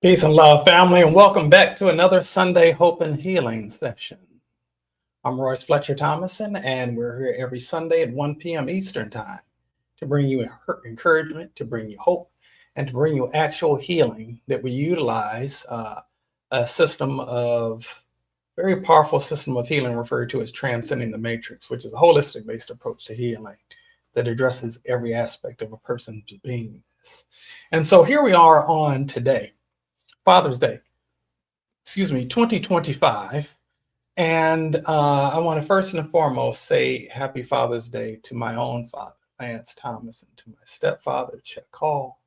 Peace and love, family, and welcome back to another Sunday Hope and Healing session. I'm Royce Fletcher Thomason, and we're here every Sunday at 1 p.m. Eastern Time to bring you encouragement, to bring you hope, and to bring you actual healing that we utilize a system of very powerful system of healing referred to as Transcending the Matrix, which is a holistic-based approach to healing that addresses every aspect of a person's beingness. And so here we are on today, Father's Day, 2025. And I want to first and foremost say Happy Father's Day to my own father, Lance Thomason, to my stepfather, Chuck Hall,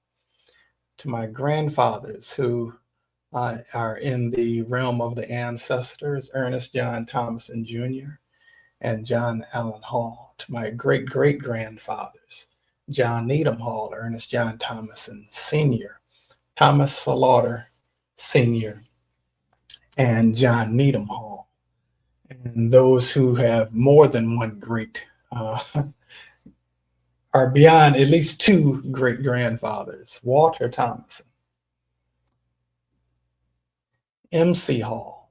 to my grandfathers who are in the realm of the ancestors, Ernest John Thomason Jr. and John Allen Hall, to my great-great-grandfathers, John Needham Hall, Ernest John Thomason Sr., Thomas Slaughter Sr., and John Needham Hall. And those who have more than one great are beyond at least two great-grandfathers, Walter Thomason, MC Hall,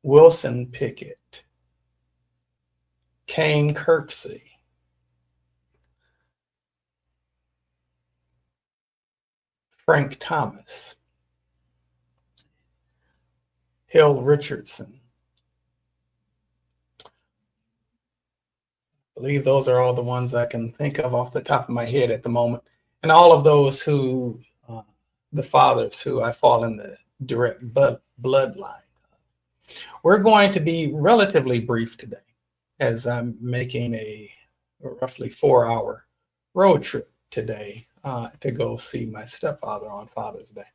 Wilson Pickett, Kane Kirksey, Frank Thomas, Hill Richardson. I believe those are all the ones I can think of off the top of my head at the moment. And all of those who, the fathers who I fall in the direct bloodline. We're going to be relatively brief today as I'm making a roughly 4-hour road trip today to go see my stepfather on Father's Day.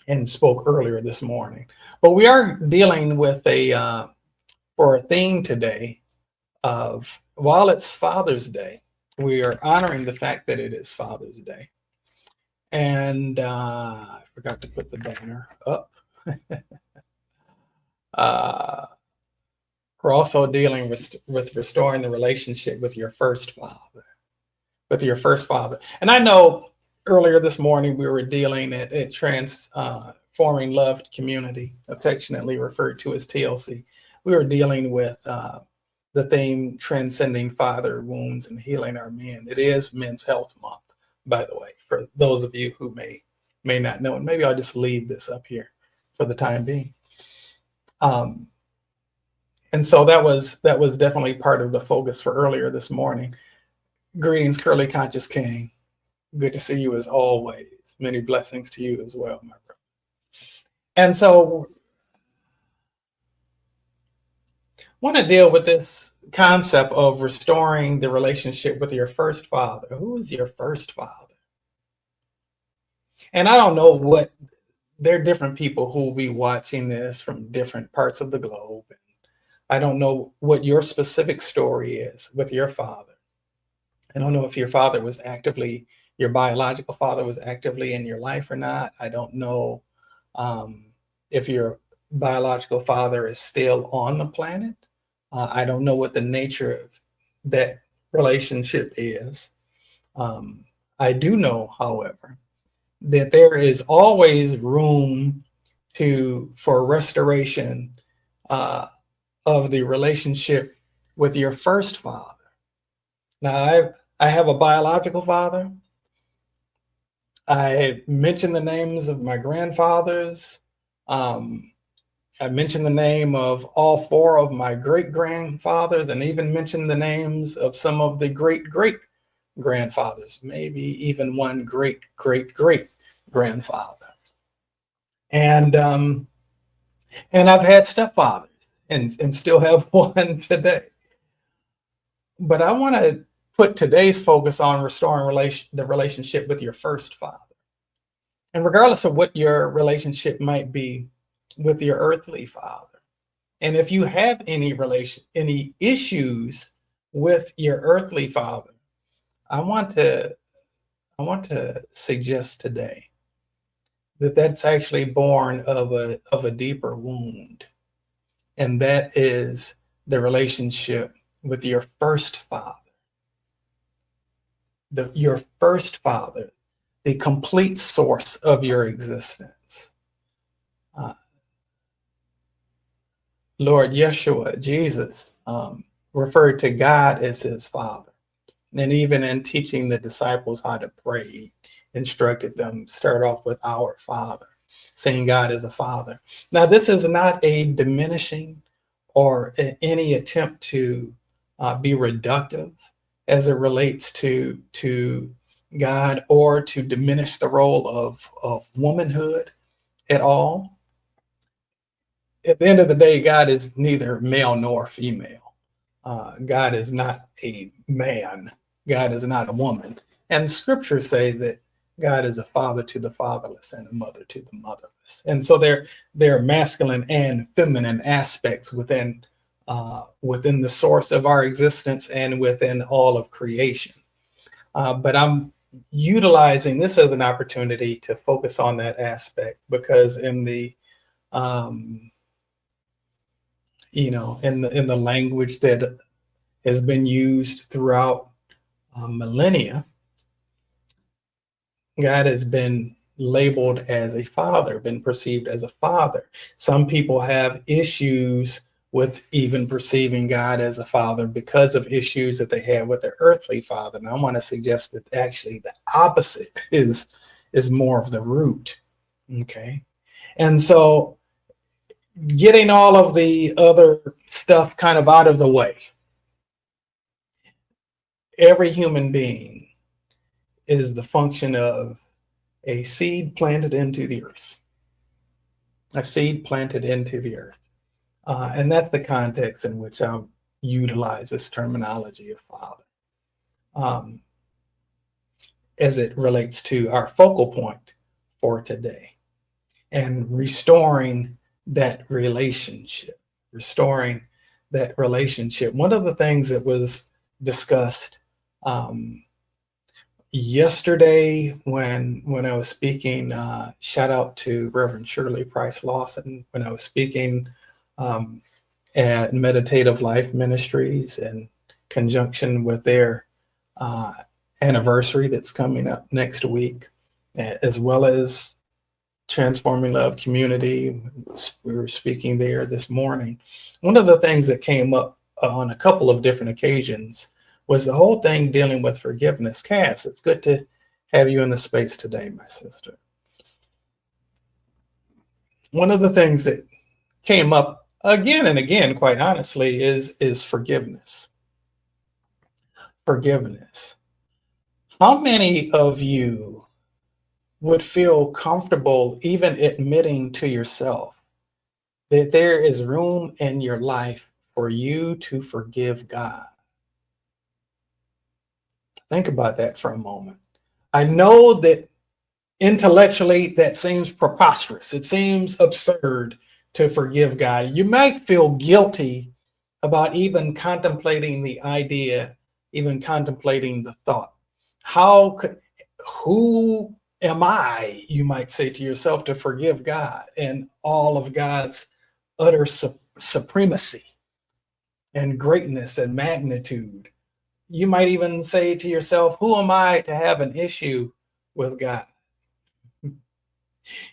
And spoke earlier this morning. But we are dealing with for a theme today of, while it's Father's Day, we are honoring the fact that it is Father's Day. And I forgot to put the banner up. We're also dealing with restoring the relationship with your first father, And I know earlier this morning, we were dealing at Transforming Loved Community, affectionately referred to as TLC. We were dealing with the theme, Transcending Father Wounds and Healing Our Men. It is Men's Health Month, by the way, for those of you who may not know. And maybe I'll just leave this up here for the time being. And so that was definitely part of the focus for earlier this morning. Greetings, Curly Conscious King. Good to see you as always. Many blessings to you as well, my brother. And so I want to deal with this concept of restoring the relationship with your first father. Who is your first father? And I don't know what, there are different people who will be watching this from different parts of the globe. I don't know what your specific story is with your father. I don't know if your father was actively, your biological father was actively in your life or not. I don't know if your biological father is still on the planet. I don't know what the nature of that relationship is. I do know, however, that there is always room for restoration of the relationship with your first father. Now, I have a biological father. I mentioned the names of my grandfathers. I mentioned the name of all 4 of my great-grandfathers, and even mentioned the names of some of the great-great-grandfathers, maybe even one great-great-great-grandfather. And I've had stepfathers and still have one today. But I want to put today's focus on restoring the relationship with your first father. And regardless of what your relationship might be with your earthly father, and if you have any issues with your earthly father, I want to suggest today that that's actually born of a deeper wound, and that is the relationship with your first father. Your first father, the complete source of your existence. Uh, Lord Yeshua, Jesus, referred to God as his Father. And even in teaching the disciples how to pray, he instructed them, start off with our Father, saying God is a Father. Now, this is not a diminishing or any attempt to be reductive as it relates to God, or to diminish the role of womanhood at all. At the end of the day, God is neither male nor female. God is not a man. God is not a woman. And scriptures say that God is a father to the fatherless and a mother to the motherless. And so there are masculine and feminine aspects within within the source of our existence and within all of creation. But I'm utilizing this as an opportunity to focus on that aspect, because in the in the language that has been used throughout millennia, God has been labeled as a father, been perceived as a father. Some people have issues with even perceiving God as a father because of issues that they have with their earthly father. And I want to suggest that actually the opposite is more of the root. Okay. And so, getting all of the other stuff kind of out of the way, every human being is the function of a seed planted into the earth. A seed planted into the earth. And that's the context in which I utilize this terminology of father, as it relates to our focal point for today, and restoring that relationship. One of the things that was discussed yesterday when I was speaking, shout out to Reverend Shirley Price Lawson, when I was speaking at Meditative Life Ministries in conjunction with their anniversary that's coming up next week, as well as Transforming Love Community. We were speaking there this morning. One of the things that came up on a couple of different occasions was the whole thing dealing with forgiveness. Cass, it's good to have you in the space today, my sister. One of the things that came up again and again, quite honestly, is forgiveness. Forgiveness. How many of you would feel comfortable even admitting to yourself that there is room in your life for you to forgive God? Think about that for a moment. I know that intellectually that seems preposterous. It seems absurd to forgive God. You might feel guilty about even contemplating the idea, even contemplating the thought. Who am I, you might say to yourself, to forgive God and all of God's utter supremacy and greatness and magnitude? You might even say to yourself, who am I to have an issue with God?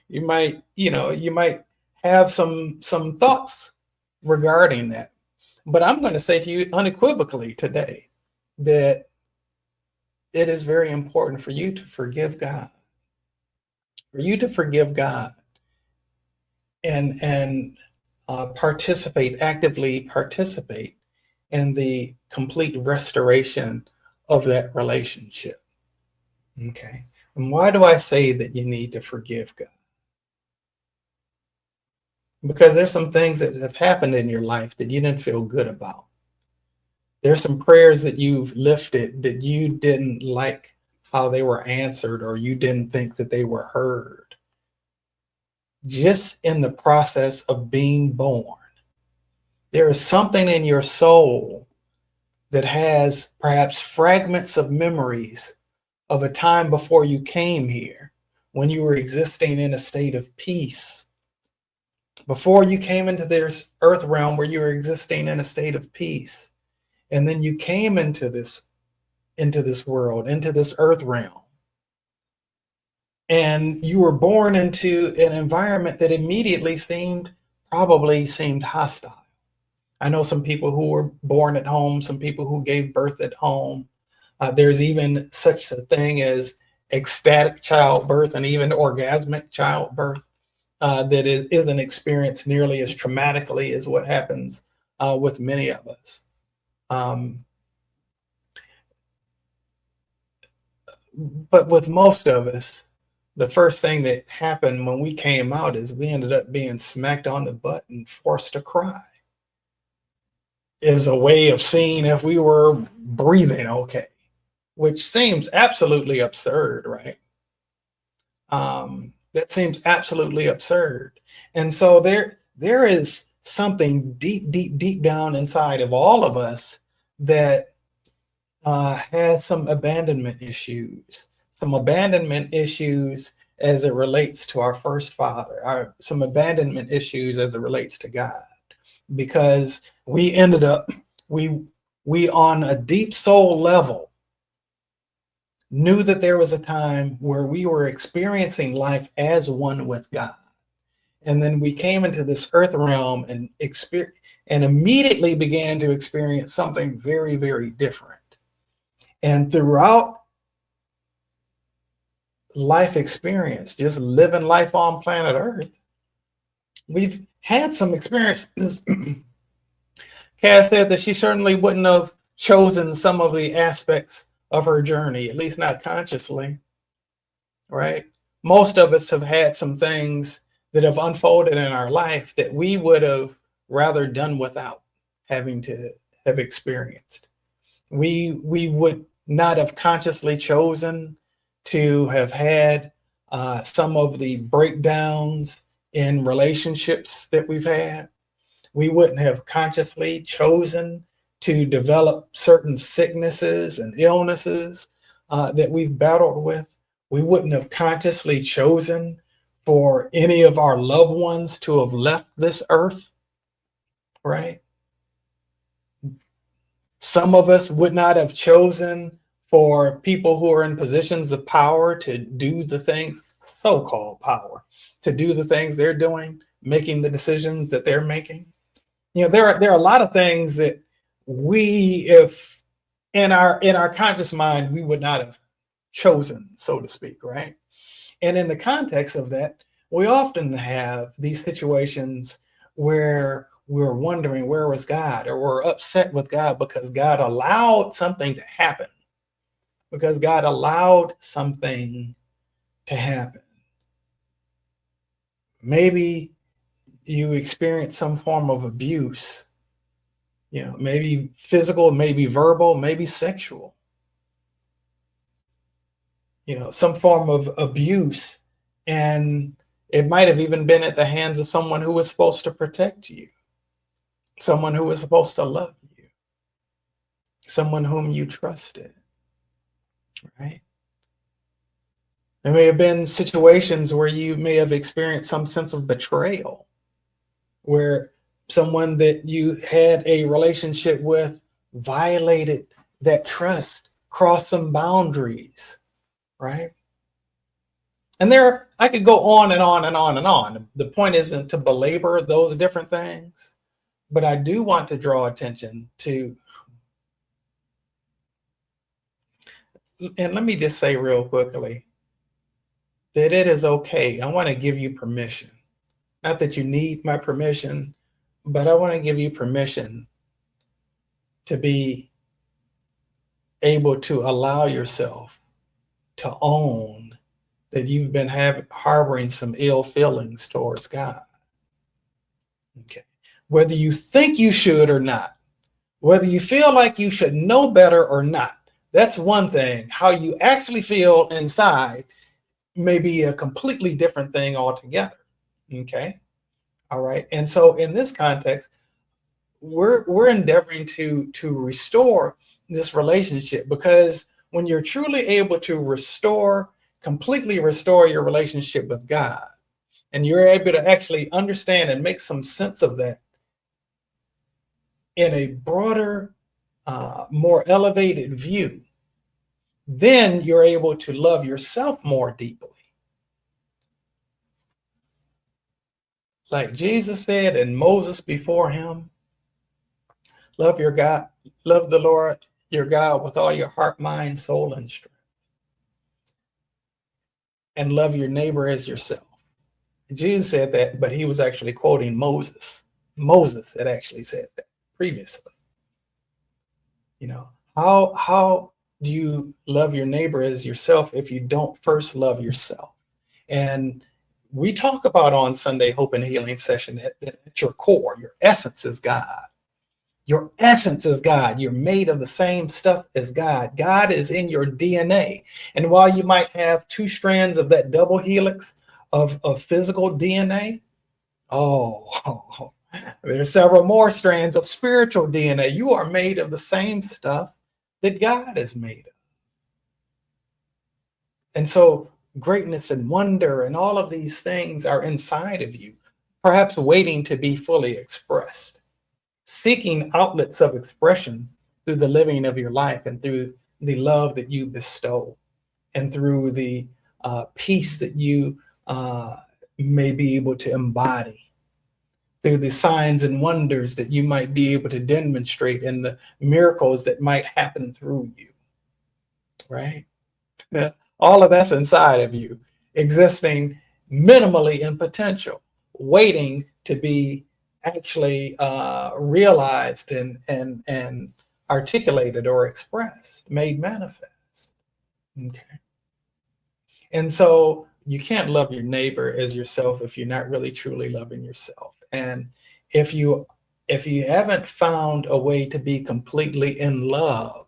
You might have some thoughts regarding that. But I'm going to say to you unequivocally today that it is very important for you to forgive God. For you to forgive God and actively participate in the complete restoration of that relationship. Okay. And why do I say that you need to forgive God? Because there's some things that have happened in your life that you didn't feel good about. There's some prayers that you've lifted that you didn't like how they were answered, or you didn't think that they were heard. Just in the process of being born, there is something in your soul that has perhaps fragments of memories of a time before you came here, when you were existing in a state of peace. Before you came into this earth realm, where you were existing in a state of peace. And then you came into this world, into this earth realm. and you were born into an environment that immediately probably seemed hostile. I know some people who were born at home, some people who gave birth at home. There's even such a thing as ecstatic childbirth and even orgasmic childbirth that isn't experienced nearly as traumatically as what happens with many of us. But with most of us, the first thing that happened when we came out is we ended up being smacked on the butt and forced to cry, is a way of seeing if we were breathing okay, which seems absolutely absurd, right? That seems absolutely absurd. And so there is something deep, deep, deep down inside of all of us that has some abandonment issues, as it relates to our first father, some abandonment issues as it relates to God, because we ended up, we on a deep soul level knew that there was a time where we were experiencing life as one with God. And then we came into this earth realm and immediately began to experience something very, very different. And throughout life experience, just living life on planet Earth, we've had some experiences. Cass said that she certainly wouldn't have chosen some of the aspects of her journey, at least not consciously, right? Most of us have had some things that have unfolded in our life that we would have rather done without having to have experienced. We would not have consciously chosen to have had some of the breakdowns in relationships that we've had. We wouldn't have consciously chosen to develop certain sicknesses and illnesses that we've battled with. We wouldn't have consciously chosen for any of our loved ones to have left this earth, right? Some of us would not have chosen for people who are in positions of power to do the things, so-called power, to do the things they're doing, making the decisions that they're making. You know, there are a lot of things that we, if in our conscious mind, we would not have chosen, so to speak, right? And in the context of that, we often have these situations where we're wondering, where was God? Or we're upset with God because God allowed something to happen. Because God allowed something to happen. Maybe you experience some form of abuse, you know, maybe physical, maybe verbal, maybe sexual, you know, some form of abuse. And it might have even been at the hands of someone who was supposed to protect you, someone who was supposed to love you, someone whom you trusted, right? There may have been situations where you may have experienced some sense of betrayal, where someone that you had a relationship with violated that trust, crossed some boundaries, right? And I could go on and on and on and on. The point isn't to belabor those different things, but I do want to draw attention to, and let me just say real quickly, that it is okay. I want to give you permission. Not that you need my permission, but I want to give you permission to be able to allow yourself to own that you've been harboring some ill feelings towards God. Okay. Whether you think you should or not, whether you feel like you should know better or not, that's one thing. How you actually feel inside may be a completely different thing altogether. Okay. All right. And so in this context, we're endeavoring to restore this relationship, because when you're truly able to completely restore your relationship with God, and you're able to actually understand and make some sense of that in a broader, more elevated view, then you're able to love yourself more deeply. like Jesus said, and Moses before him, love your God, love the Lord your God with all your heart, mind, soul, and strength, and love your neighbor as yourself. Jesus said that, but he was actually quoting Moses. Moses had actually said that previously. You know, how do you love your neighbor as yourself if you don't first love yourself? And we talk about on Sunday Hope and Healing Session that at your core, your essence is God. Your essence is God. You're made of the same stuff as God. God is in your DNA. And while you might have two strands of that double helix of physical DNA, oh, there's several more strands of spiritual DNA. You are made of the same stuff that God is made of. And so greatness and wonder and all of these things are inside of you, perhaps waiting to be fully expressed, seeking outlets of expression through the living of your life and through the love that you bestow and through the peace that you may be able to embody, through the signs and wonders that you might be able to demonstrate and the miracles that might happen through you, right? Yeah. All of that's inside of you, existing minimally in potential, waiting to be actually realized and articulated or expressed, made manifest. Okay. And so you can't love your neighbor as yourself if you're not really truly loving yourself. And if you haven't found a way to be completely in love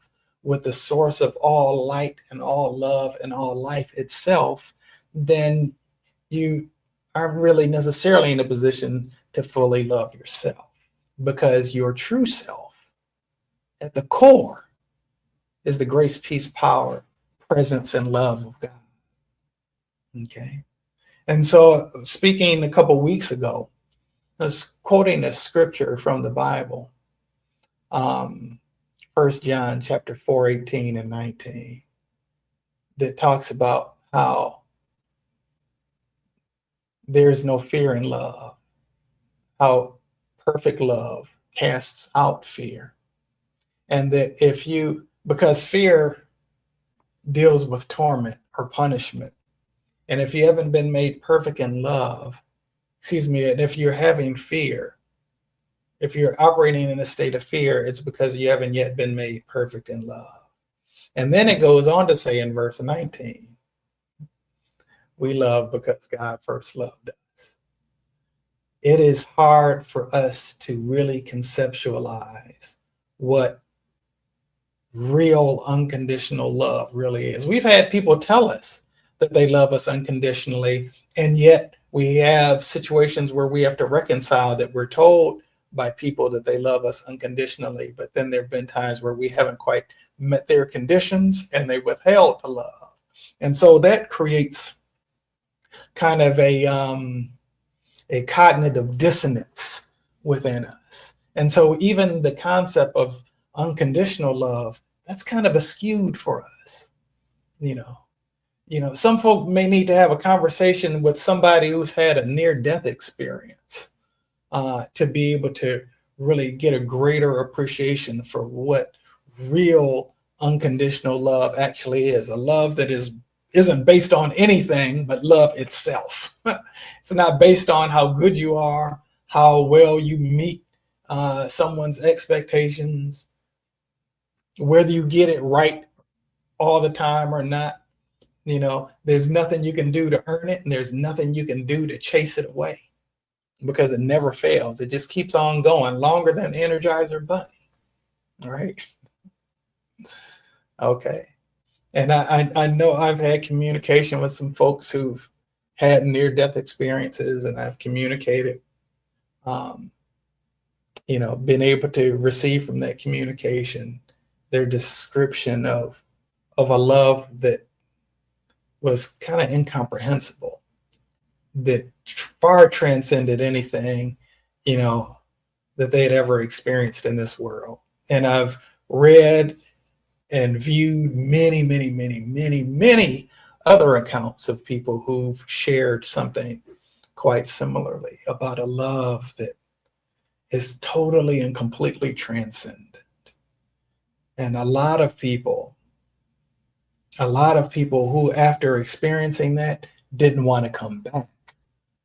with the source of all light and all love and all life itself, then you aren't really necessarily in a position to fully love yourself, because your true self at the core is the grace, peace, power, presence, and love of God. Okay. And so speaking a couple weeks ago, I was quoting a scripture from the Bible, 1 John chapter 4, 18 and 19, that talks about how there's no fear in love, how perfect love casts out fear. And that because fear deals with torment or punishment. And if you haven't been made perfect in love, and if you're having fear, if you're operating in a state of fear, it's because you haven't yet been made perfect in love. And then it goes on to say in verse 19, we love because God first loved us. It is hard for us to really conceptualize what real unconditional love really is. We've had people tell us that they love us unconditionally, and yet we have situations where we have to reconcile that we're told by people that they love us unconditionally, but then there have been times where we haven't quite met their conditions and they withheld the love. And so that creates kind of a cognitive dissonance within us. And so even the concept of unconditional love, that's kind of skewed for us. Some folk may need to have a conversation with somebody who's had a near-death experience to be able to really get a greater appreciation for what real unconditional love actually is. A love that isn't based on anything but love itself. It's not based on how good you are, how well you meet someone's expectations, whether you get it right all the time or not. There's nothing you can do to earn it, and there's nothing you can do to chase it away, because it never fails. It just keeps on going longer than the Energizer Bunny. All right. Okay. And I know I've had communication with some folks who've had near-death experiences, and I've communicated, been able to receive from that communication their description of a love that was kind of incomprehensible, that far transcended anything, that they had ever experienced in this world. And I've read and viewed many, many, many, many, many other accounts of people who've shared something quite similarly about a love that is totally and completely transcendent. And a lot of people who, after experiencing that, didn't want to come back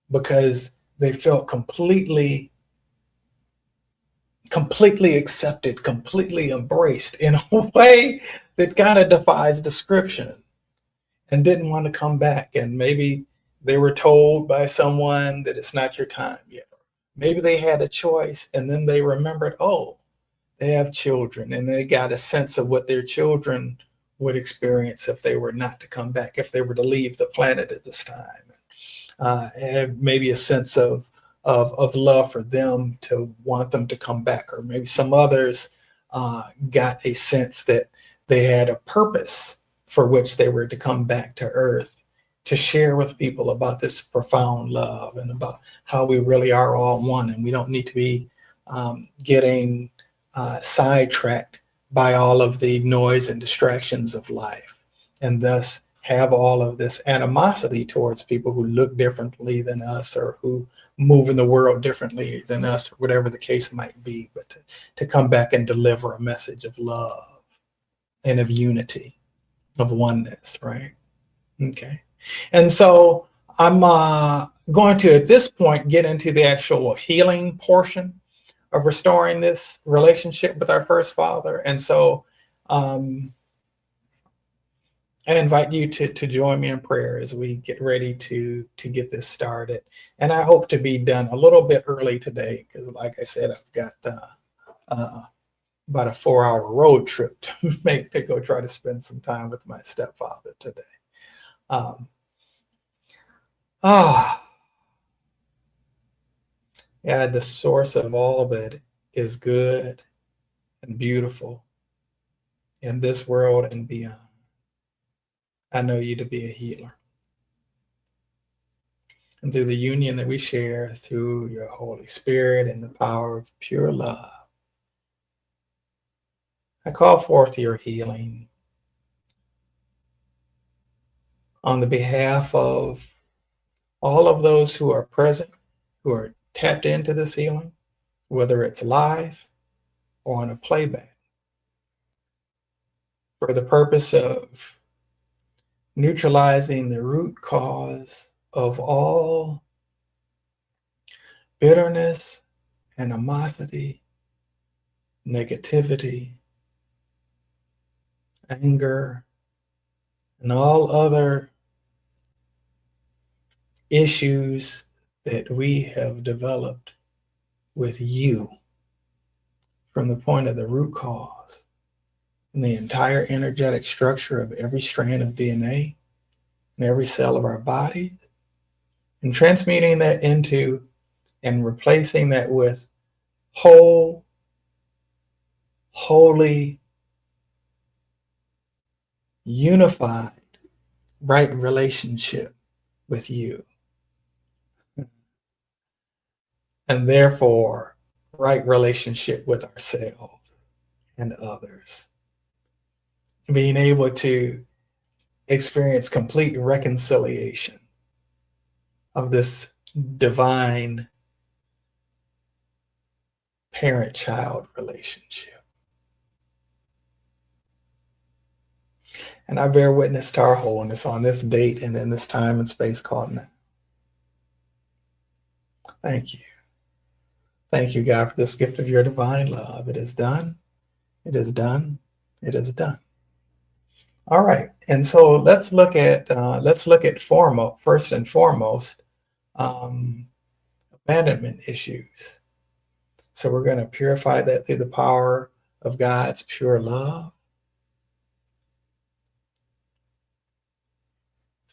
because they felt completely accepted, completely embraced in a way that kind of defies description, and didn't want to come back. And maybe they were told by someone that it's not your time yet. Maybe they had a choice and then they remembered, oh, they have children, and they got a sense of what their children would experience if they were not to come back, if they were to leave the planet at this time. And maybe a sense of love for them to want them to come back. Or maybe some others got a sense that they had a purpose for which they were to come back to Earth to share with people about this profound love and about how we really are all one, and we don't need to be getting sidetracked by all of the noise and distractions of life, and thus have all of this animosity towards people who look differently than us or who move in the world differently than us, or whatever the case might be, but to come back and deliver a message of love and of unity, of oneness, right? Okay. And so I'm going to, at this point, get into the actual healing portion of restoring this relationship with our first father. And so I invite you to join me in prayer as we get ready to get this started. And I hope to be done a little bit early today, because like I said, I've got about a 4-hour road trip to make to go try to spend some time with my stepfather today. Yeah, the source of all that is good and beautiful in this world and beyond. I know you to be a healer. And through the union that we share through your Holy Spirit and the power of pure love, I call forth your healing on the behalf of all of those who are present, who are tapped into this healing, whether it's live or on a playback, for the purpose of neutralizing the root cause of all bitterness, animosity, negativity, anger, and all other issues that we have developed with you from the point of the root cause and the entire energetic structure of every strand of DNA and every cell of our body, and transmuting that into and replacing that with whole, holy, unified, right relationship with you. And therefore, right relationship with ourselves and others. Being able to experience complete reconciliation of this divine parent-child relationship. And I bear witness to our wholeness on this date and in this time and space called now. Thank you. Thank you, God, for this gift of your divine love. It is done. It is done. It is done. All right. And so let's look at first and foremost, abandonment issues. So we're going to purify that through the power of God's pure love.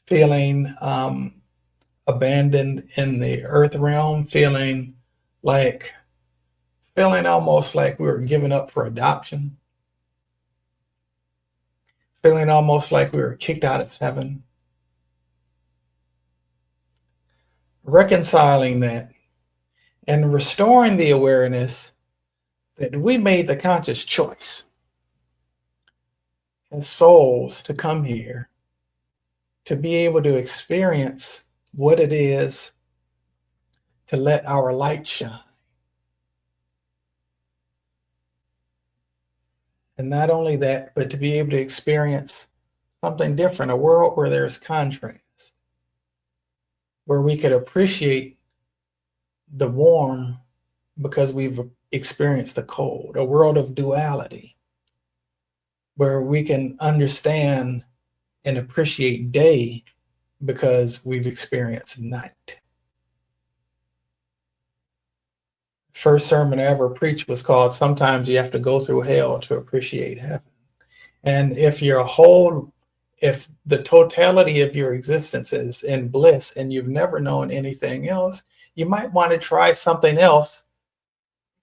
Feeling abandoned in the earth realm, feeling almost like we were given up for adoption, feeling almost like we were kicked out of heaven. Reconciling that and restoring the awareness that we made the conscious choice as souls to come here to be able to experience what it is to let our light shine. And not only that, but to be able to experience something different, a world where there's contrast, where we could appreciate the warm because we've experienced the cold, a world of duality, where we can understand and appreciate day because we've experienced night. First sermon I ever preached was called "Sometimes You Have to Go Through Hell to Appreciate Heaven." And if the totality of your existence is in bliss and you've never known anything else, you might want to try something else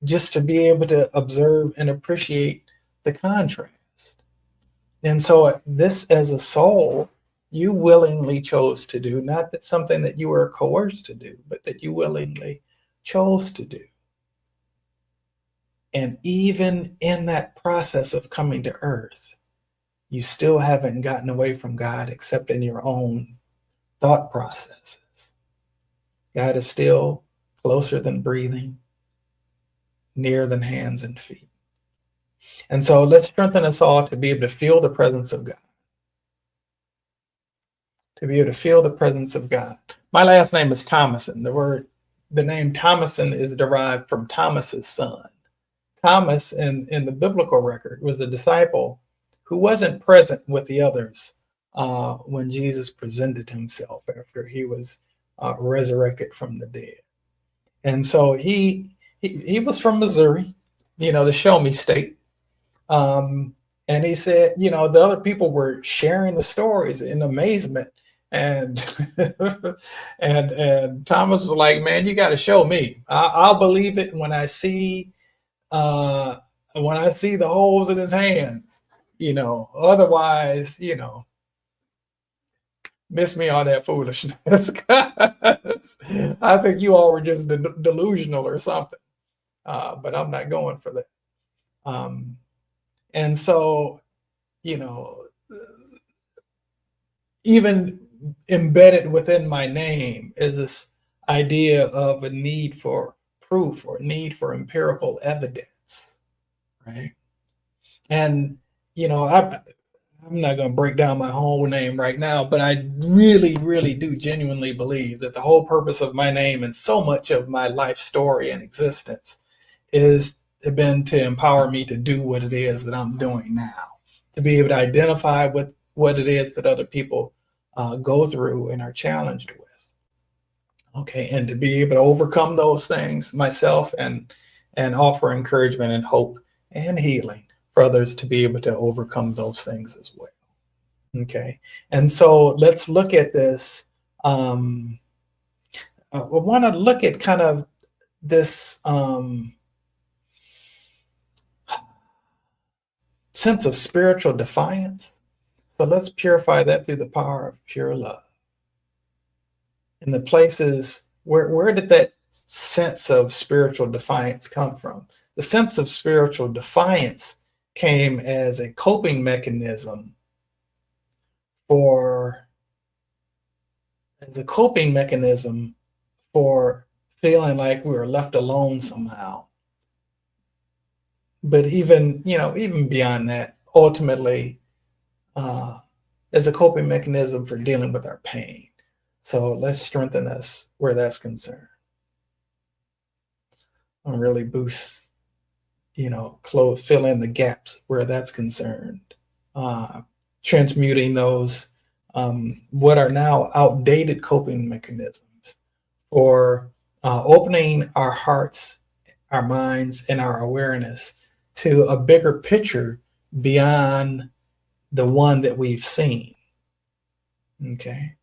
just to be able to observe and appreciate the contrast. And so this, as a soul, you willingly chose to do, not that something that you were coerced to do, but that you willingly chose to do. And even in that process of coming to earth, you still haven't gotten away from God except in your own thought processes. God is still closer than breathing, nearer than hands and feet. And so let's strengthen us all to be able to feel the presence of God. To be able to feel the presence of God. My last name is Thomason. The name Thomason is derived from Thomas's son. Thomas, in the biblical record, was a disciple who wasn't present with the others when Jesus presented himself after he was resurrected from the dead. And so he was from Missouri, the show me state. And he said, the other people were sharing the stories in amazement. And and Thomas was like, man, you got to show me. I'll believe it when I see the holes in his hands. Otherwise, miss me on that foolishness. I think you all were just delusional or something. But I'm not going for that. And so, even embedded within my name is this idea of a need for proof or need for empirical evidence, right? And I'm not going to break down my whole name right now, but I really, really do genuinely believe that the whole purpose of my name and so much of my life story and existence is been to empower me to do what it is that I'm doing now, to be able to identify with what it is that other people go through and are challenged with. Okay, and to be able to overcome those things myself and offer encouragement and hope and healing for others to be able to overcome those things as well. Okay, and so let's look at this. We want to look at kind of this sense of spiritual defiance. So let's purify that through the power of pure love. In the places where did that sense of spiritual defiance come from? The sense of spiritual defiance came as a coping mechanism for feeling like we were left alone somehow. But even beyond that, ultimately, as a coping mechanism for dealing with our pain. So let's strengthen us where that's concerned. And really boost, fill in the gaps where that's concerned. Transmuting those what are now outdated coping mechanisms, or opening our hearts, our minds, and our awareness to a bigger picture beyond the one that we've seen. Okay.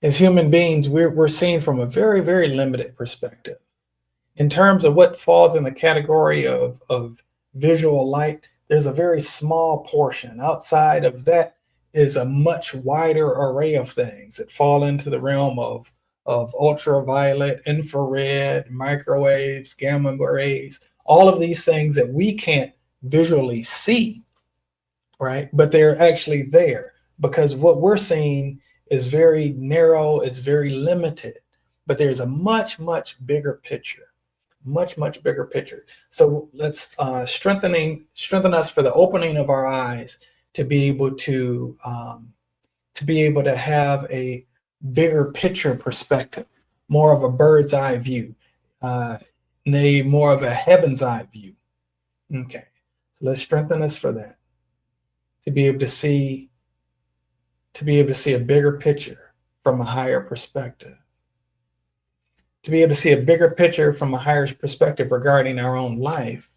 As human beings, we're seen from a very, very limited perspective. In terms of what falls in the category of visual light, there's a very small portion. Outside of that is a much wider array of things that fall into the realm of ultraviolet, infrared, microwaves, gamma rays, all of these things that we can't visually see, right? But they're actually there because what we're seeing is very narrow, it's very limited, but there's a much, much bigger picture, much, much bigger picture. So let's strengthen us for the opening of our eyes to be able to have a bigger picture perspective, more of a bird's eye view, nay, more of a heaven's eye view. Okay, so let's strengthen us for that, to be able to see a bigger picture from a higher perspective, to be able to see a bigger picture from a higher perspective regarding our own life,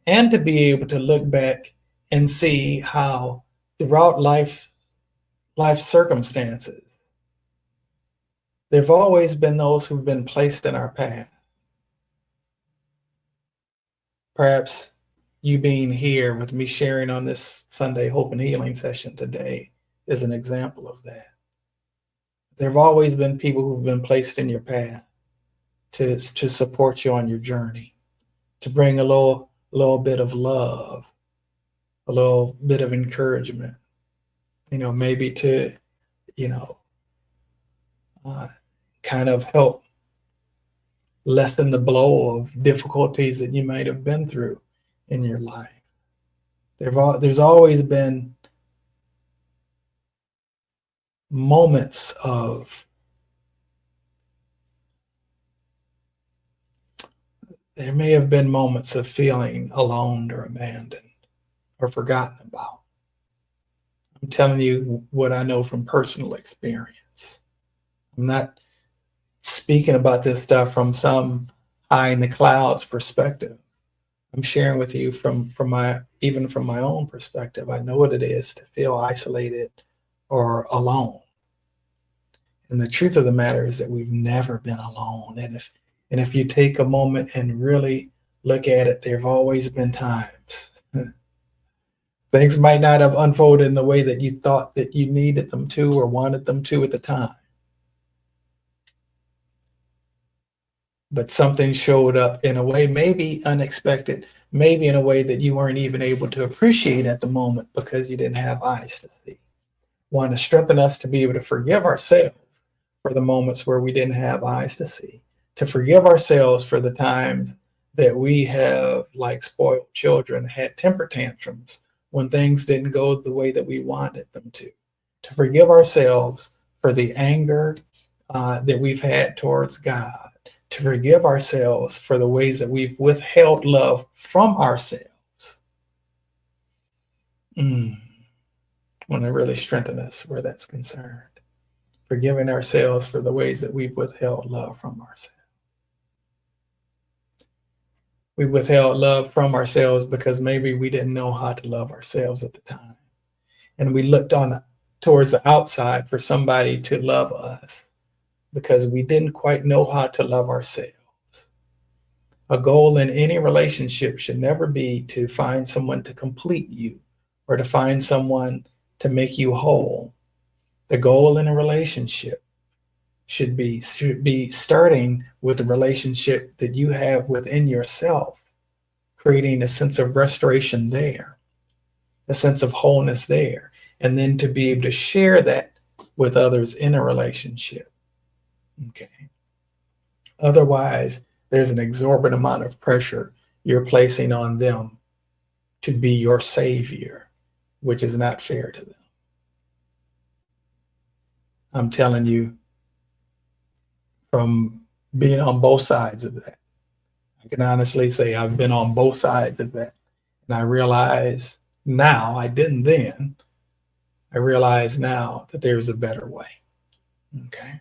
and to be able to look back and see how throughout life circumstances, there've always been those who've been placed in our path. Perhaps you being here with me sharing on this Sunday Hope and Healing session today is an example of that. There have always been people who've been placed in your path to support you on your journey, to bring a little bit of love, a little bit of encouragement, maybe to, kind of help lessen the blow of difficulties that you might have been through in your life. There's always been moments there may have been moments of feeling alone or abandoned or forgotten about. I'm telling you what I know from personal experience. I'm not speaking about this stuff from some high in the clouds perspective. I'm sharing with you from my own perspective. I know what it is to feel isolated or alone. And the truth of the matter is that we've never been alone. And if you take a moment and really look at it, there have always been times. Things might not have unfolded in the way that you thought that you needed them to or wanted them to at the time. But something showed up in a way maybe unexpected, maybe in a way that you weren't even able to appreciate at the moment because you didn't have eyes to see. Want to strengthen us to be able to forgive ourselves for the moments where we didn't have eyes to see, to forgive ourselves for the times that we have, like spoiled children, had temper tantrums when things didn't go the way that we wanted them to forgive ourselves for the anger that we've had towards God, to forgive ourselves for the ways that we've withheld love from ourselves. Want to really strengthen us where that's concerned. Forgiving ourselves for the ways that we've withheld love from ourselves. We withheld love from ourselves because maybe we didn't know how to love ourselves at the time. And we looked towards the outside for somebody to love us because we didn't quite know how to love ourselves. A goal in any relationship should never be to find someone to complete you or to find someone to make you whole. The goal in a relationship should be starting with the relationship that you have within yourself, creating a sense of restoration there, a sense of wholeness there, and then to be able to share that with others in a relationship. Okay. Otherwise, there's an exorbitant amount of pressure you're placing on them to be your savior, which is not fair to them. I'm telling you, from being on both sides of that, I can honestly say I've been on both sides of that. And I realize now, I didn't then, I realize now that there's a better way. Okay.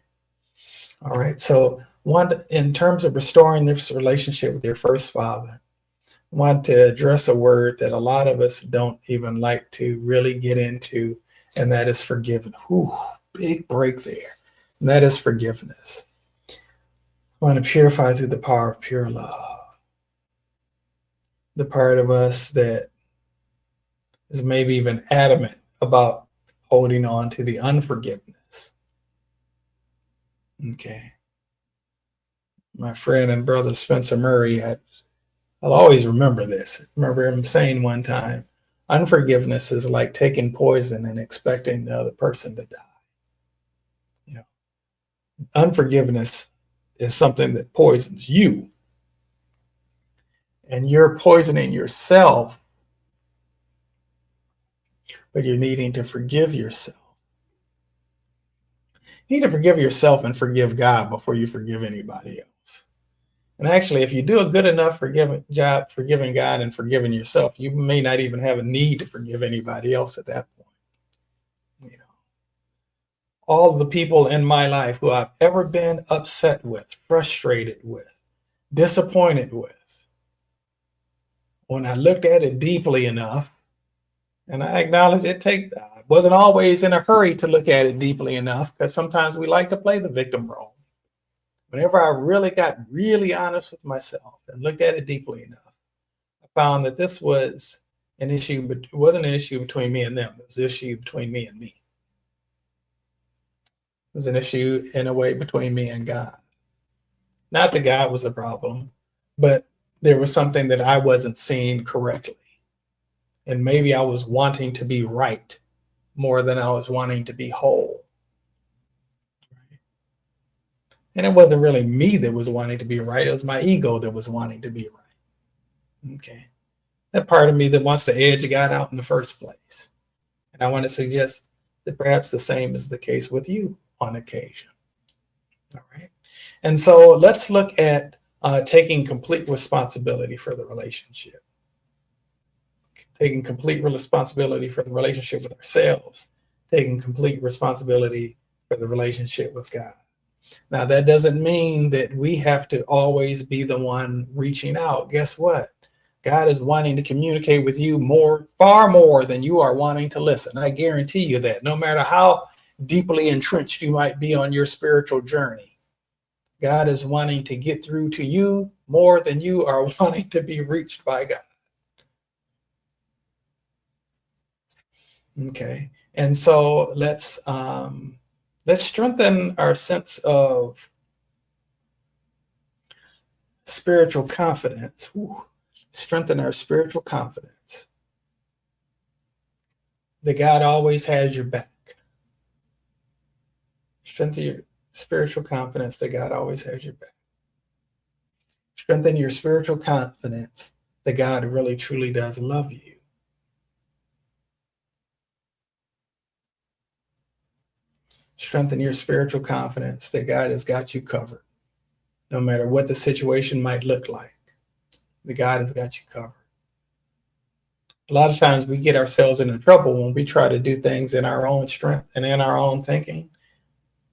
All right. So in terms of restoring this relationship with your first father, I want to address a word that a lot of us don't even like to really get into, and that is forgiveness. Whew, big break there. And that is forgiveness. I want to purify through the power of pure love. The part of us that is maybe even adamant about holding on to the unforgiveness. Okay. My friend and brother Spencer Murray, I'll always remember this. I remember him saying one time, unforgiveness is like taking poison and expecting the other person to die. Unforgiveness is something that poisons you, and you're poisoning yourself, but you're needing to forgive yourself. You need to forgive yourself and forgive God before you forgive anybody else. And actually, if you do a good enough job forgiving God and forgiving yourself, you may not even have a need to forgive anybody else at that point. You know, all the people in my life who I've ever been upset with, frustrated with, disappointed with, when I looked at it deeply enough, and I acknowledge I wasn't always in a hurry to look at it deeply enough, because sometimes we like to play the victim role. Whenever I really got really honest with myself and looked at it deeply enough, I found that this was an issue, but it wasn't an issue between me and them. It was an issue between me and me. It was an issue in a way between me and God. Not that God was the problem, but there was something that I wasn't seeing correctly. And maybe I was wanting to be right more than I was wanting to be whole. And it wasn't really me that was wanting to be right. It was my ego that was wanting to be right. Okay. That part of me that wants to edge God out in the first place. And I want to suggest that perhaps the same is the case with you on occasion. All right. And so let's look at taking complete responsibility for the relationship. Taking complete responsibility for the relationship with ourselves. Taking complete responsibility for the relationship with God. Now, that doesn't mean that we have to always be the one reaching out. Guess what? God is wanting to communicate with you far more than you are wanting to listen. I guarantee you that, no matter how deeply entrenched you might be on your spiritual journey, God is wanting to get through to you more than you are wanting to be reached by God. Okay, and so let's strengthen our sense of spiritual confidence. Strengthen our spiritual confidence that God always has your back. Strengthen your spiritual confidence that God always has your back. Strengthen your spiritual confidence that God really truly does love you. Strengthen your spiritual confidence that God has got you covered. No matter what the situation might look like, that God has got you covered. A lot of times we get ourselves into trouble when we try to do things in our own strength and in our own thinking.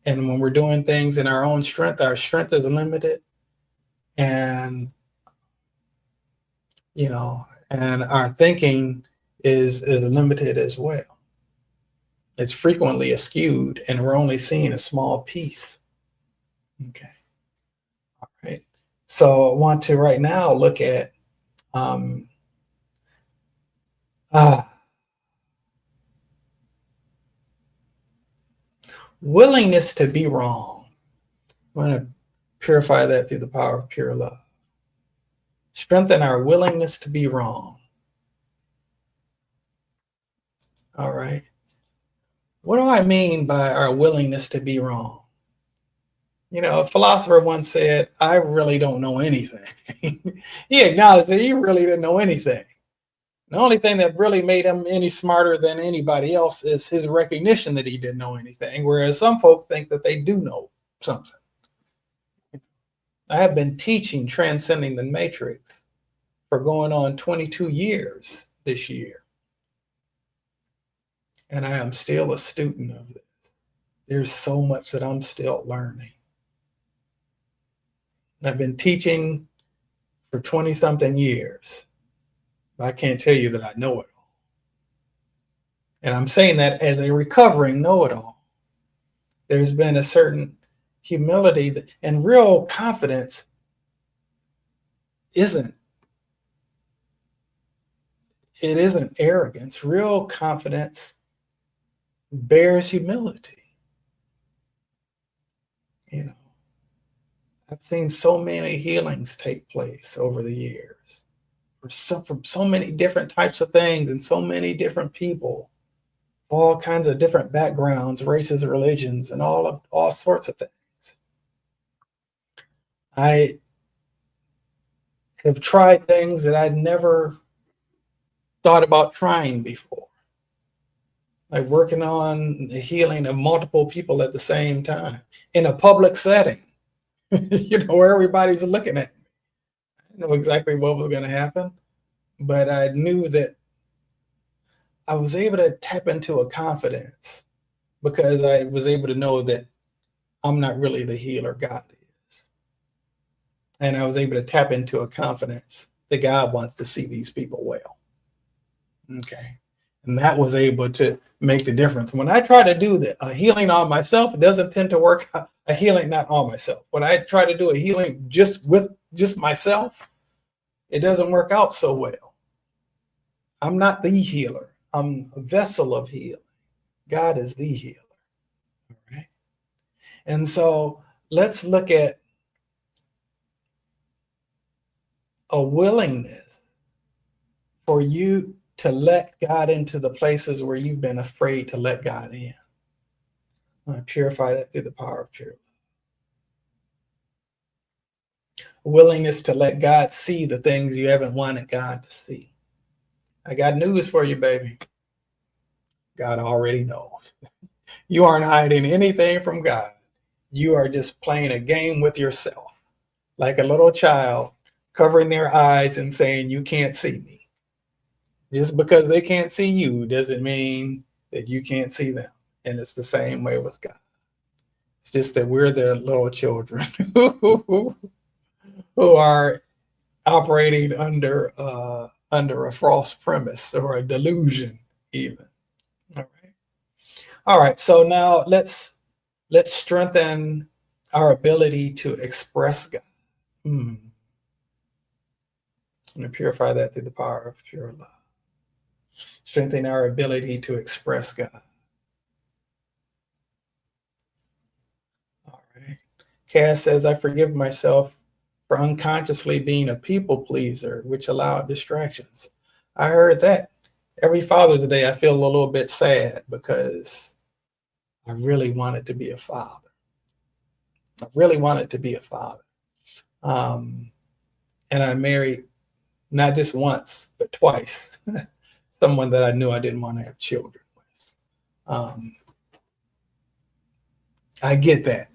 And when we're doing things in our own strength, our strength is limited. And, and our thinking is limited as well. It's frequently skewed, and we're only seeing a small piece. Okay. All right. So I want to right now look at willingness to be wrong. I want to purify that through the power of pure love. Strengthen our willingness to be wrong. All right. What do I mean by our willingness to be wrong? A philosopher once said, I really don't know anything. He acknowledged that he really didn't know anything. The only thing that really made him any smarter than anybody else is his recognition that he didn't know anything, whereas some folks think that they do know something. I have been teaching Transcending the Matrix for going on 22 years this year. And I am still a student of this. There's so much that I'm still learning. I've been teaching for 20-something years. But I can't tell you that I know it all. And I'm saying that as a recovering know-it-all. There's been a certain humility and real confidence isn't arrogance. Real confidence bears humility. I've seen so many healings take place over the years from so many different types of things and so many different people, all kinds of different backgrounds, races, religions, and all sorts of things. I have tried things that I'd never thought about trying before, like working on the healing of multiple people at the same time in a public setting, where everybody's looking at me. I didn't know exactly what was going to happen, but I knew that I was able to tap into a confidence because I was able to know that I'm not really the healer, God is. And I was able to tap into a confidence that God wants to see these people well. Okay. And that was able to make the difference. When I try to do a healing on myself, it doesn't tend to work out. A healing not on myself. When I try to do a healing just with just myself, it doesn't work out so well. I'm not the healer. I'm a vessel of healing. God is the healer. All right. And so let's look at a willingness for you to let God into the places where you've been afraid to let God in. I purify that through the power of pure love. Willingness to let God see the things you haven't wanted God to see. I got news for you, baby. God already knows. You aren't hiding anything from God. You are just playing a game with yourself, like a little child covering their eyes and saying, you can't see me. Just because they can't see you doesn't mean that you can't see them. And it's the same way with God. It's just that we're the little children who are operating under a false premise or a delusion, even. All right. So now let's strengthen our ability to express God. I'm going to purify that through the power of pure love. Strengthen our ability to express God. All right. Cass says, I forgive myself for unconsciously being a people pleaser, which allowed distractions. I heard that. Every Father's Day, I feel a little bit sad because I really wanted to be a father. I really wanted to be a father. And I married not just once, but twice, someone that I knew I didn't want to have children with. I get that.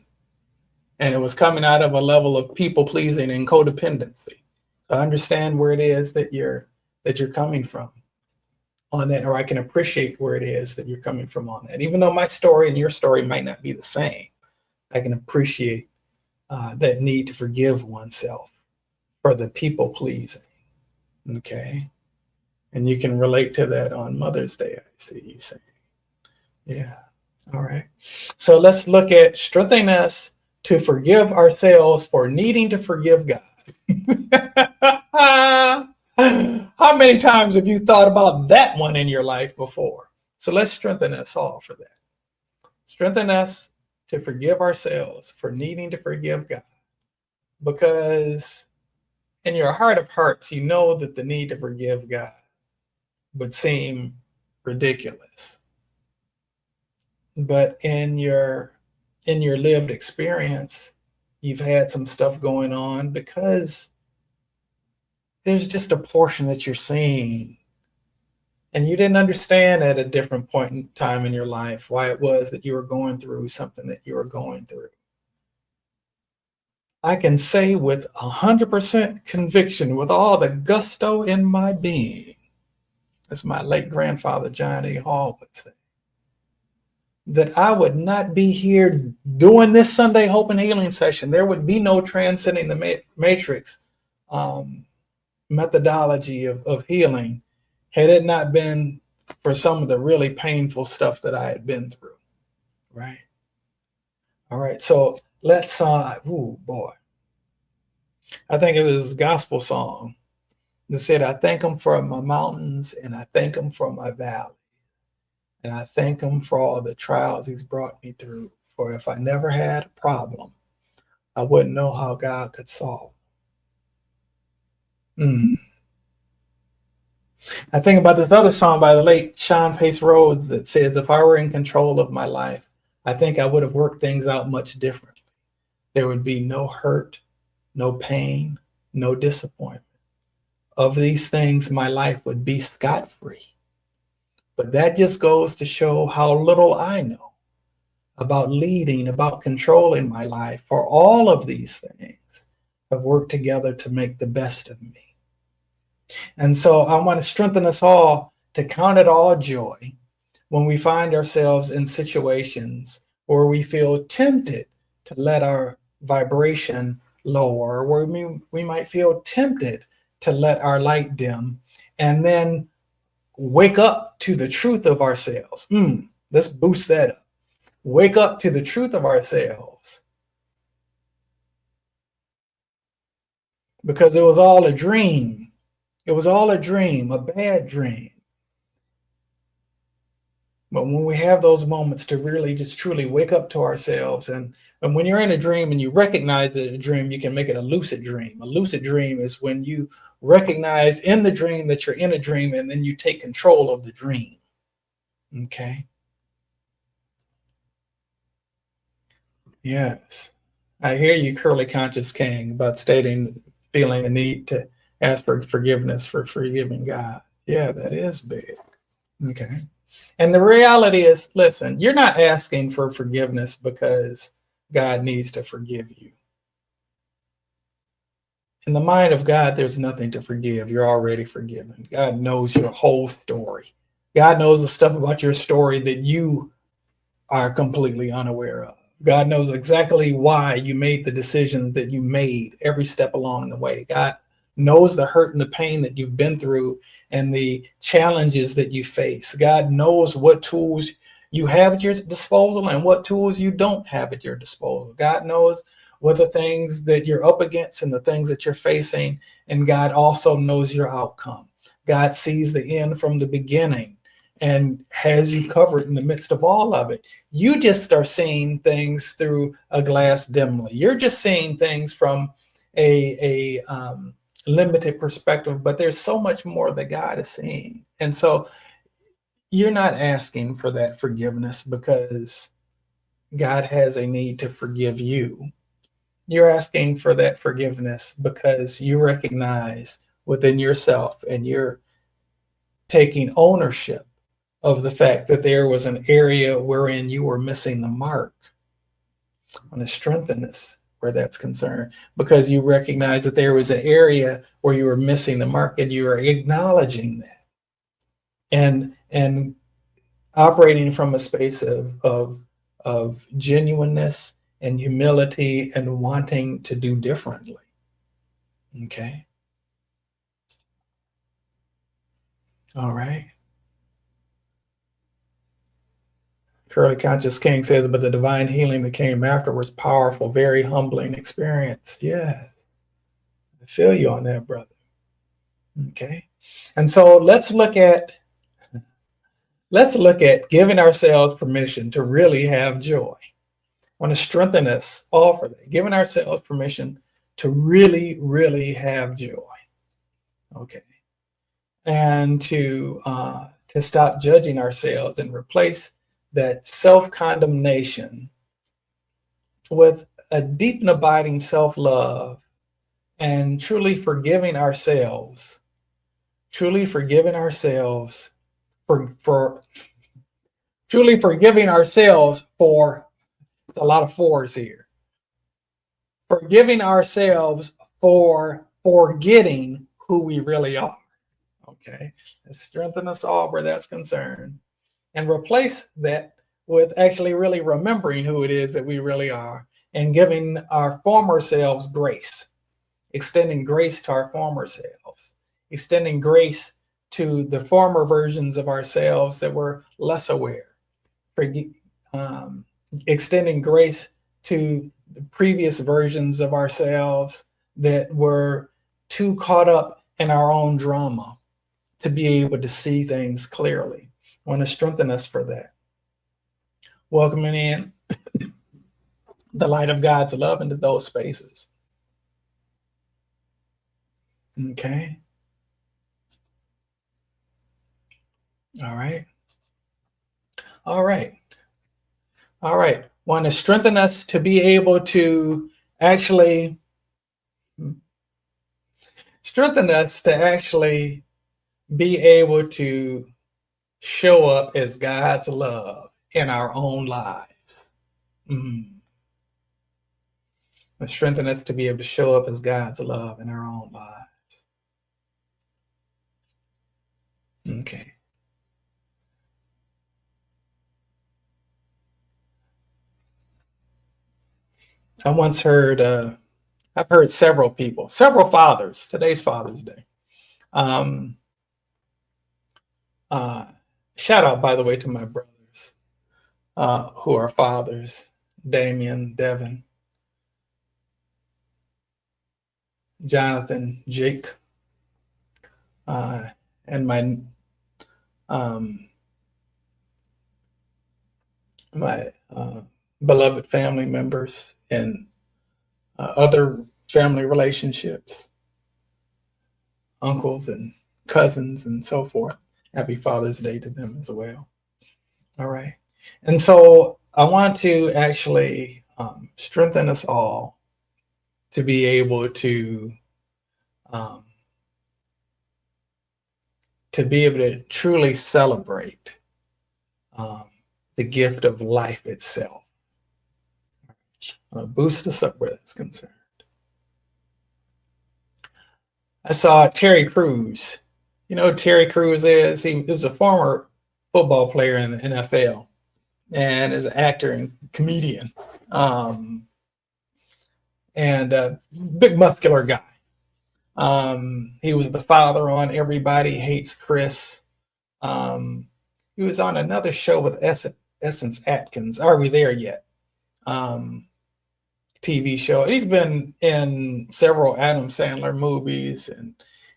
And it was coming out of a level of people pleasing and codependency. So I understand where it is that you're coming from on that, or I can appreciate where it is that you're coming from on that. Even though my story and your story might not be the same, I can appreciate that need to forgive oneself for the people pleasing. Okay. And you can relate to that on Mother's Day, I see you saying. Yeah. All right. So let's look at strengthening us to forgive ourselves for needing to forgive God. How many times have you thought about that one in your life before? So let's strengthen us all for that. Strengthen us to forgive ourselves for needing to forgive God. Because in your heart of hearts, you know that the need to forgive God would seem ridiculous. But in your lived experience, you've had some stuff going on because there's just a portion that you're seeing. And you didn't understand at a different point in time in your life why it was that you were going through something that you were going through. I can say with 100% conviction, with all the gusto in my being, as my late grandfather, John A. Hall, would say, that I would not be here doing this Sunday Hope and Healing session. There would be no Transcending the Matrix methodology of healing had it not been for some of the really painful stuff that I had been through, right? All right, so let's, oh boy. I think it was a gospel song that said, I thank him for my mountains and I thank him for my valley. And I thank him for all the trials he's brought me through. For if I never had a problem, I wouldn't know how God could solve. I think about this other song by the late Sean Pace Rhodes that says, if I were in control of my life, I think I would have worked things out much differently. There would be no hurt, no pain, no disappointment. Of these things, my life would be scot-free. But that just goes to show how little I know about leading, about controlling my life. For all of these things have worked together to make the best of me. And so I want to strengthen us all to count it all joy when we find ourselves in situations where we feel tempted to let our vibration lower, where we might feel tempted to let our light dim, and then wake up to the truth of ourselves. Let's boost that up. Wake up to the truth of ourselves. Because it was all a dream. It was all a dream, a bad dream. But when we have those moments to really just truly wake up to ourselves, and when you're in a dream and you recognize that a dream, you can make it a lucid dream. A lucid dream is when you recognize in the dream that you're in a dream, and then you take control of the dream. Okay. Yes. I hear you, Curly Conscious King, about feeling the need to ask for forgiveness for forgiving God. Yeah, that is big. Okay. And the reality is, listen, you're not asking for forgiveness because God needs to forgive you. In the mind of God, there's nothing to forgive. You're already forgiven. God knows your whole story. God knows the stuff about your story that you are completely unaware of. God knows exactly why you made the decisions that you made every step along the way. God knows the hurt and the pain that you've been through and the challenges that you face. God knows what tools you have at your disposal and what tools you don't have at your disposal. God knows what the things that you're up against and the things that you're facing, and God also knows your outcome. God sees the end from the beginning and has you covered in the midst of all of it. You just are seeing things through a glass dimly. You're just seeing things from a limited perspective, but there's so much more that God is seeing. And so you're not asking for that forgiveness because God has a need to forgive you. You're asking for that forgiveness because you recognize within yourself, and you're taking ownership of the fact that there was an area wherein you were missing the mark. I want to strengthen this where that's concerned, because you recognize that there was an area where you were missing the mark, and you are acknowledging that and operating from a space of genuineness and humility and wanting to do differently. Okay. All right. Curly Conscious King says, but the divine healing that came afterwards, powerful, very humbling experience. Yes. I feel you on that, brother. Okay. And so let's look at giving ourselves permission to really have joy. I want to strengthen us all for that, giving ourselves permission to really, really have joy. Okay. And to stop judging ourselves and replace that self-condemnation with a deep and abiding self-love, and truly forgiving ourselves for truly forgiving ourselves for, it's a lot of fours here, forgiving ourselves for forgetting who we really are. Okay. Strengthen us all where that's concerned, and replace that with actually really remembering who it is that we really are, and giving our former selves grace, extending grace to our former selves, extending grace to the former versions of ourselves that were less aware, extending grace to the previous versions of ourselves that were too caught up in our own drama to be able to see things clearly. I want to strengthen us for that. Welcoming in the light of God's love into those spaces. Okay. All right. All right. All right. Want to strengthen us to be able to actually strengthen us to actually be able to show up as God's love in our own lives. Mm. And strengthen us to be able to show up as God's love in our own lives. Okay. I once heard, I've heard several people, several fathers, today's Father's Day. Shout out, by the way, to my brothers who are fathers, Damien, Devin, Jonathan, Jake, and my beloved family members and other family relationships, uncles and cousins and so forth. Happy Father's Day to them as well. All right. And so I want to actually strengthen us all to be able to truly celebrate the gift of life itself. Boost us up where that's concerned. I saw Terry Crews. You know who Terry Crews is? He was a former football player in the NFL and is an actor and comedian. And a big muscular guy. He was the father on Everybody Hates Chris. He was on another show with Essence Atkins. Are We There Yet? TV show. He's been in several Adam Sandler movies and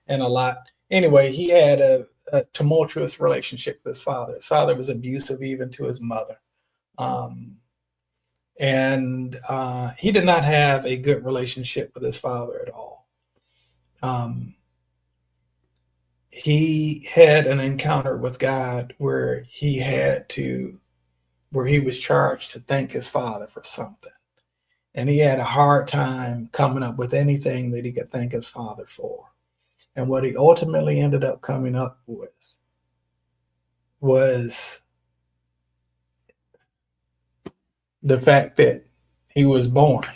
a lot. Anyway, he had a tumultuous relationship with his father. His father was abusive even to his mother. And he did not have a good relationship with his father at all. He had an encounter with God where he was charged to thank his father for something. And he had a hard time coming up with anything that he could thank his father for. And what he ultimately ended up coming up with was the fact that he was born.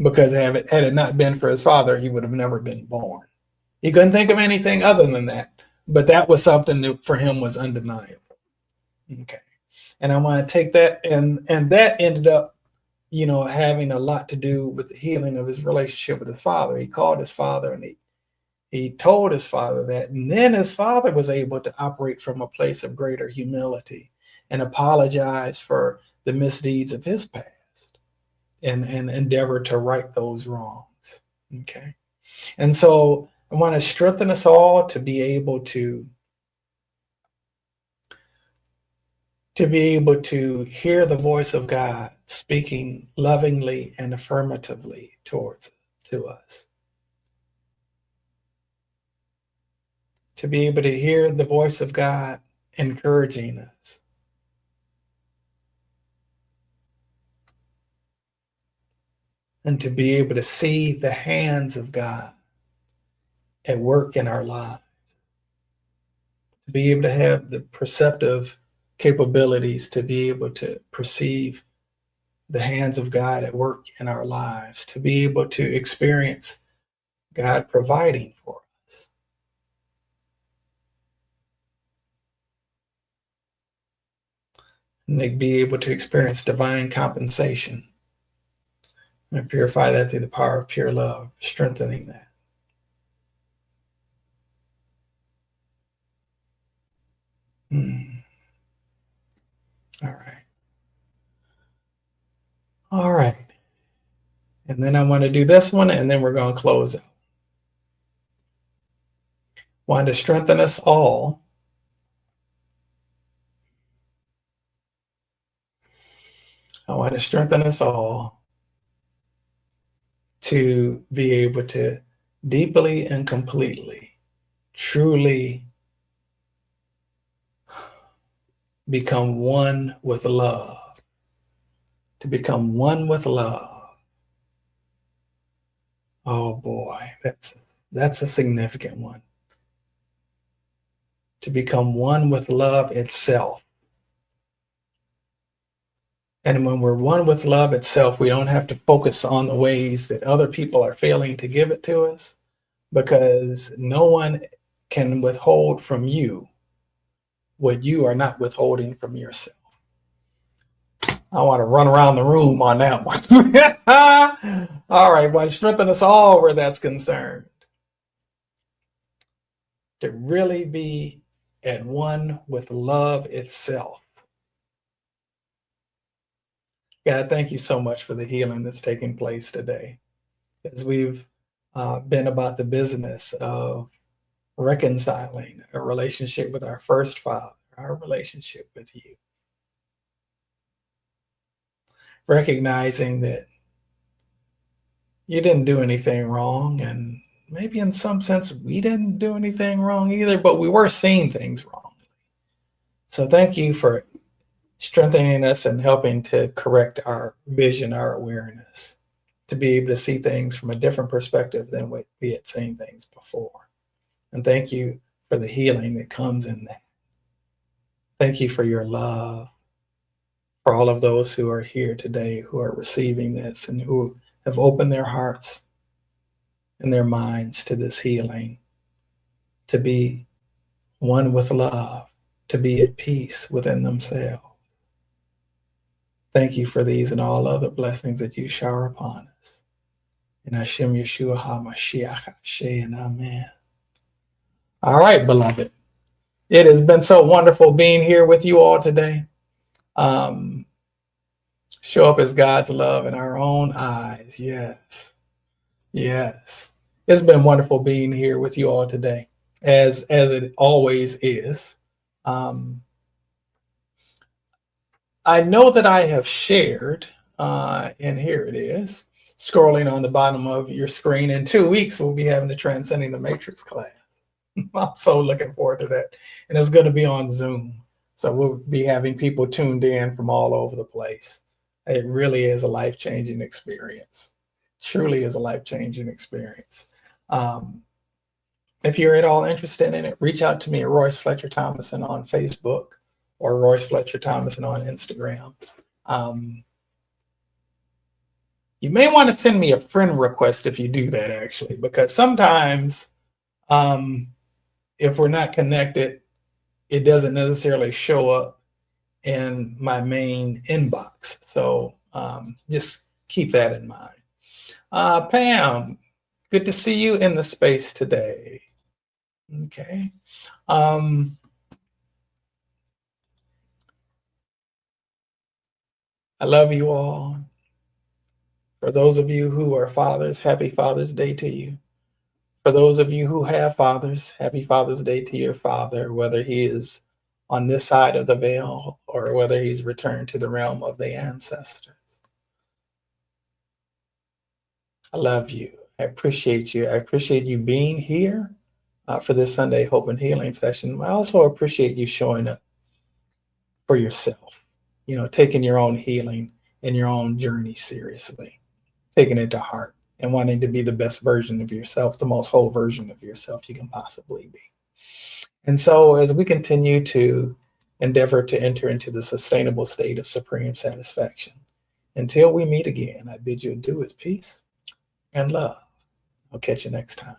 Because had it not been for his father, he would have never been born. He couldn't think of anything other than that. But that was something that for him was undeniable. Okay. And I want to take that, and that ended up, having a lot to do with the healing of his relationship with his father. He called his father and he told his father that, and then his father was able to operate from a place of greater humility and apologize for the misdeeds of his past and endeavor to right those wrongs. Okay. And so I want to strengthen us all to be able to hear the voice of God speaking lovingly and affirmatively to us. To be able to hear the voice of God encouraging us. And to be able to see the hands of God at work in our lives. To be able to have the perceptive capabilities to be able to perceive the hands of God at work in our lives, to be able to experience God providing for us. And to be able to experience divine compensation and purify that through the power of pure love, strengthening that. All right. All right. And then I want to do this one, and then we're going to close out. Want to strengthen us all. I want to strengthen us all to be able to deeply and completely, truly become one with love. To become one with love. Oh boy, that's That's a significant one. To become one with love itself. And when we're one with love itself, we don't have to focus on the ways that other people are failing to give it to us, because no one can withhold from you what you are not withholding from yourself. I want to run around the room on that one. All right, well, strengthen us all where that's concerned. To really be at one with love itself. God, thank you so much for the healing that's taking place today, as we've been about the business of reconciling a relationship with our first father, our relationship with you. Recognizing that you didn't do anything wrong, and maybe in some sense we didn't do anything wrong either, but we were seeing things wrongly. So thank you for strengthening us and helping to correct our vision, our awareness, to be able to see things from a different perspective than we had seen things before. And thank you for the healing that comes in that. Thank you for your love for all of those who are here today, who are receiving this and who have opened their hearts and their minds to this healing, to be one with love, to be at peace within themselves. Thank you for these and all other blessings that you shower upon us. In Hashem Yeshua HaMashiach, Ashe and Amen. All right, beloved. It has been so wonderful being here with you all today. Show up as God's love in our own eyes. Yes. Yes. It's been wonderful being here with you all today, as it always is. I know that I have shared, and here it is, scrolling on the bottom of your screen. In 2 weeks, we'll be having the Transcending the Matrix class. I'm so looking forward to that. And it's going to be on Zoom. So we'll be having people tuned in from all over the place. It really is a life-changing experience. Truly is a life-changing experience. If you're at all interested in it, reach out to me at Royce Fletcher Thomason on Facebook or Royce Fletcher Thomason on Instagram. You may want to send me a friend request if you do that, actually, because sometimes if we're not connected, it doesn't necessarily show up in my main inbox. So just keep that in mind. Pam, good to see you in the space today. Okay. I love you all. For those of you who are fathers, happy Father's Day to you. For those of you who have fathers, happy Father's Day to your father, whether he is on this side of the veil or whether he's returned to the realm of the ancestors. I love you. I appreciate you. I appreciate you being here for this Sunday Hope and Healing session. I also appreciate you showing up for yourself, taking your own healing and your own journey seriously, taking it to heart and wanting to be the best version of yourself, the most whole version of yourself you can possibly be. And so as we continue to endeavor to enter into the sustainable state of supreme satisfaction, until we meet again, I bid you adieu with peace and love. I'll catch you next time.